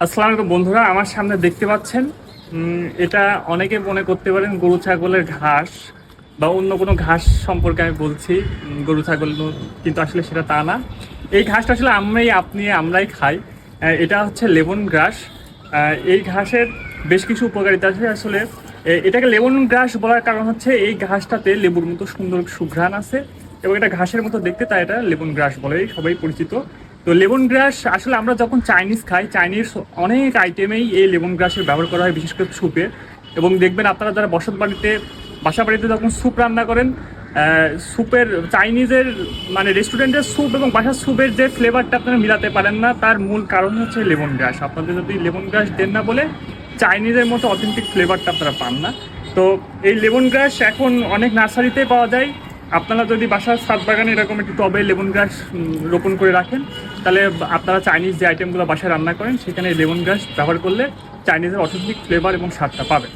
আসসালামু আলাইকুম বন্ধুরা, আমার সামনে দেখতে পাচ্ছেন এটা অনেকে মনে করতে পারেন গরু ছাগলের ঘাস বা অন্য কোনো ঘাস সম্পর্কে আমি বলছি। গরু ছাগল কিন্তু আসলে সেটা তা না। এই ঘাসটা আসলে আমরাই খাই। এটা হচ্ছে লেমন গ্রাস। এই ঘাসের বেশ কিছু উপকারিতা আছে আসলে। এটাকে লেমন গ্রাস বলার কারণ হচ্ছে এই ঘাসটাতে লেবুর মতো সুন্দর সুঘ্রাণ আছে এবং এটা ঘাসের মতো দেখতে, তাই এটা লেমন গ্রাস বলে সবাই পরিচিত। তো লেমন গ্রাস আসলে আমরা যখন চাইনিজ খাই, চাইনিজ অনেক আইটেমেই এই লেমন গ্রাসের ব্যবহার করা হয়, বিশেষ করে স্যুপে। এবং দেখবেন আপনারা যারা বাসা বাড়িতে যখন স্যুপ রান্না করেন, স্যুপের চাইনিজের মানে রেস্টুরেন্টের স্যুপ এবং বাসার স্যুপের যে ফ্লেভারটা আপনারা মিলাতে পারেন না, তার মূল কারণ হচ্ছে লেমন গ্রাস। আপনাদের যদি লেমন গ্রাস দেন না বলে চাইনিজের মতো অথেন্টিক ফ্লেভারটা আপনারা পান না। তো এই লেমন গ্রাস এখন অনেক নার্সারিতে পাওয়া যায়। আপনারা যদি বাসার ছাদ বাগানে এরকম একটু টবে লেমন গ্রাস রোপণ করে রাখেন, তাহলে আপনারা চাইনিজ যে আইটেমগুলো বাসায় রান্না করেন সেখানে লেমন গ্রাস ব্যবহার করলে চাইনিজের অথেন্টিক ফ্লেভার এবং স্বাদটা পাবেন।